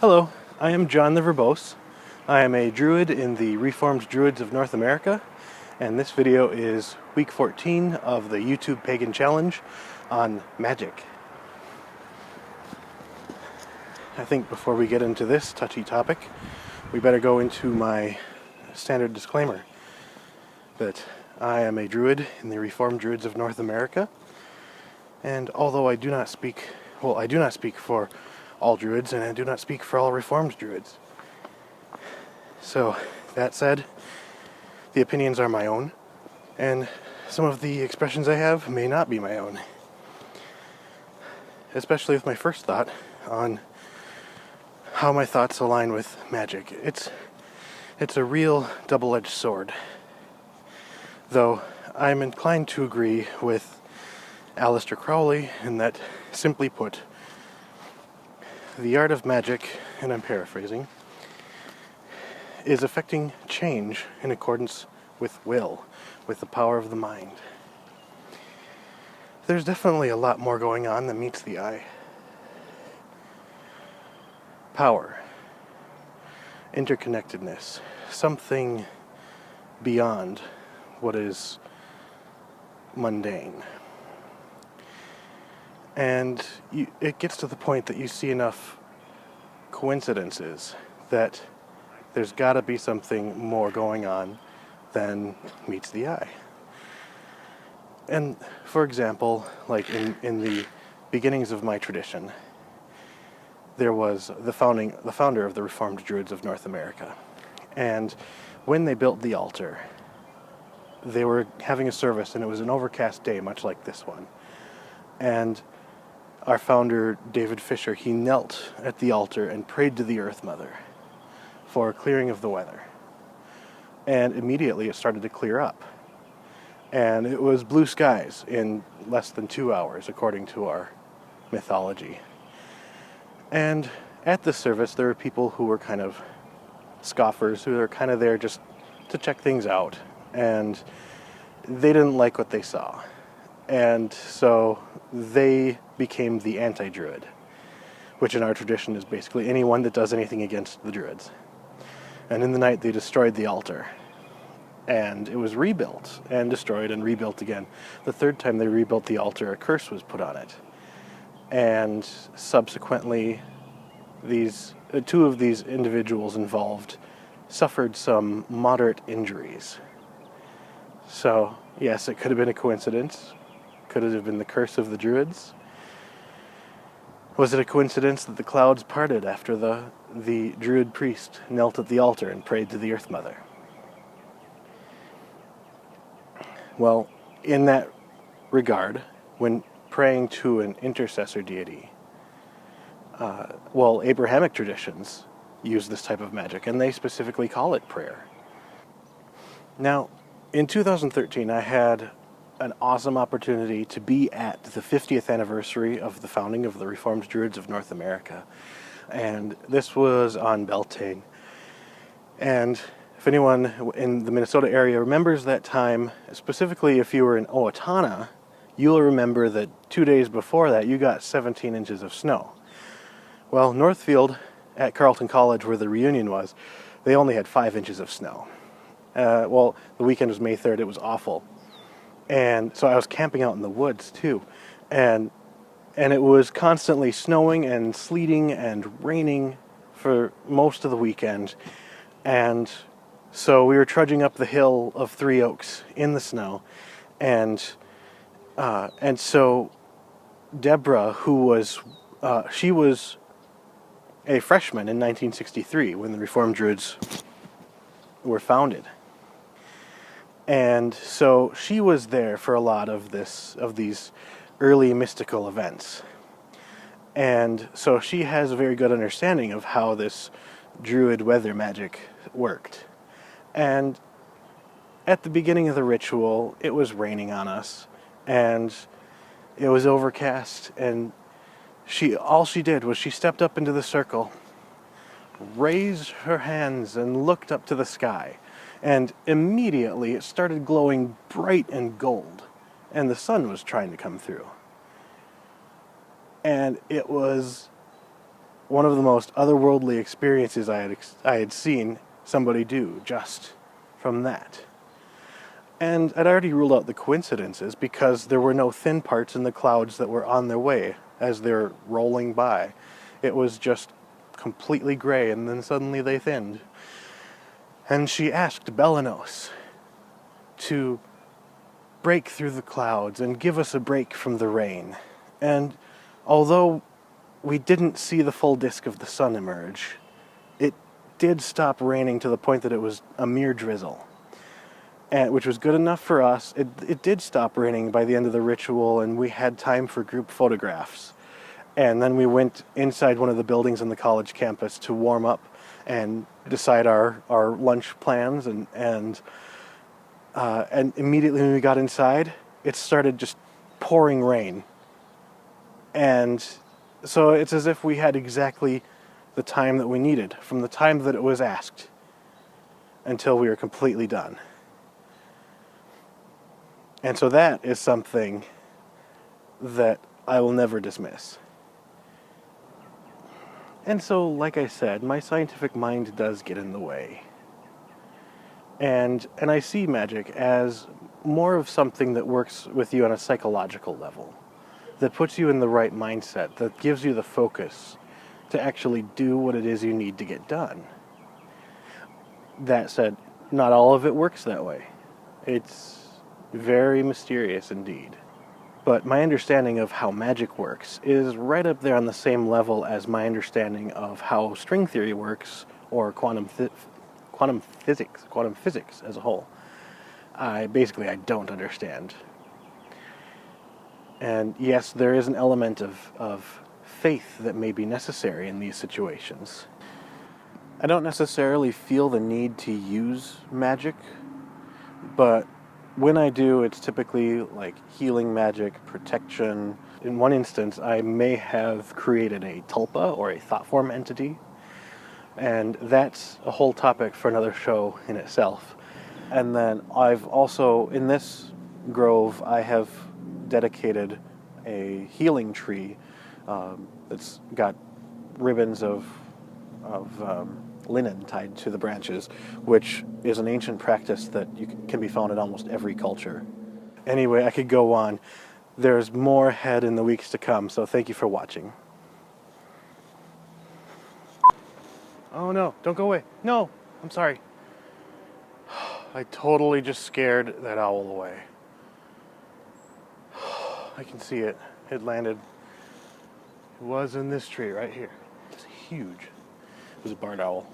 Hello, I am John the Verbose. I am a druid in the Reformed Druids of North America, and this video is week 14 of the YouTube Pagan Challenge on Magick. I think before we get into this touchy topic, we better go into my standard disclaimer that I am a druid in the Reformed Druids of North America, and although I do not speak for all druids, and I do not speak for all Reformed druids. So, that said, the opinions are my own, and some of the expressions I have may not be my own. Especially with my first thought on how my thoughts align with magic. It's a real double-edged sword. Though I'm inclined to agree with Aleister Crowley in that, simply put, the art of magic, and I'm paraphrasing, is affecting change in accordance with will, with the power of the mind. There's definitely a lot more going on than meets the eye. Power, interconnectedness, something beyond what is mundane. And it gets to the point that you see enough coincidences that there's got to be something more going on than meets the eye. And for example, like in the beginnings of my tradition, there was the founder of the Reformed Druids of North America. And when they built the altar, they were having a service, and it was an overcast day, much like this one. And our founder, David Fisher, he knelt at the altar and prayed to the Earth Mother for a clearing of the weather. And immediately it started to clear up. And it was blue skies in less than 2 hours, according to our mythology. And at this service, there were people who were kind of scoffers, who were kind of there just to check things out. And they didn't like what they saw. And so they became the anti-druid, which in our tradition is basically anyone that does anything against the druids. And in the night they destroyed the altar. And it was rebuilt and destroyed and rebuilt again. The third time they rebuilt the altar, a curse was put on it. And subsequently, two of these individuals involved suffered some moderate injuries. So, yes, it could have been a coincidence. Could it have been the curse of the druids? Was it a coincidence that the clouds parted after the druid priest knelt at the altar and prayed to the Earth Mother? Well, in that regard, when praying to an intercessor deity, Abrahamic traditions use this type of magic, and they specifically call it prayer. Now, in 2013, I had an awesome opportunity to be at the 50th anniversary of the founding of the Reformed Druids of North America. And this was on Beltane. And if anyone in the Minnesota area remembers that time, specifically if you were in Owatonna, you'll remember that 2 days before that you got 17 inches of snow. Well, Northfield at Carleton College, where the reunion was, they only had 5 inches of snow. The weekend was May 3rd, it was awful. And so I was camping out in the woods too, and it was constantly snowing and sleeting and raining for most of the weekend. And so we were trudging up the hill of Three Oaks in the snow, and so Deborah, she was a freshman in 1963 when the Reformed Druids were founded. And so she was there for a lot of these early mystical events. And so she has a very good understanding of how this druid weather magic worked. And at the beginning of the ritual, it was raining on us, and it was overcast, and all she did was she stepped up into the circle, raised her hands, and looked up to the sky. And immediately it started glowing bright and gold, and the sun was trying to come through. And it was one of the most otherworldly experiences I had seen somebody do just from that. And I'd already ruled out the coincidences because there were no thin parts in the clouds that were on their way as they're rolling by. It was just completely gray, and then suddenly they thinned. And she asked Belenos to break through the clouds and give us a break from the rain. And although we didn't see the full disk of the sun emerge, it did stop raining to the point that it was a mere drizzle, and which was good enough for us. It did stop raining by the end of the ritual, and we had time for group photographs. And then we went inside one of the buildings on the college campus to warm up and decide our lunch plans, and immediately when we got inside, it started just pouring rain. And so it's as if we had exactly the time that we needed, from the time that it was asked until we were completely done. And so that is something that I will never dismiss. And so, like I said, my scientific mind does get in the way. And I see magic as more of something that works with you on a psychological level, that puts you in the right mindset, that gives you the focus to actually do what it is you need to get done. That said, not all of it works that way. It's very mysterious indeed. But my understanding of how magic works is right up there on the same level as my understanding of how string theory works, or quantum physics as a whole. I don't understand. And yes, there is an element of faith that may be necessary in these situations. I don't necessarily feel the need to use magic, but when I do, it's typically like healing magic, protection. In one instance, I may have created a tulpa, or a thought form entity, and that's a whole topic for another show in itself. And then I've also, in this grove, I have dedicated a healing tree that's got ribbons of linen tied to the branches, which is an ancient practice that can be found in almost every culture. Anyway, I could go on. There's more ahead in the weeks to come, so thank you for watching. Oh no, don't go away. No, I'm sorry. I totally just scared that owl away. I can see it. It landed. It was in this tree right here. It's huge. It was a barred owl.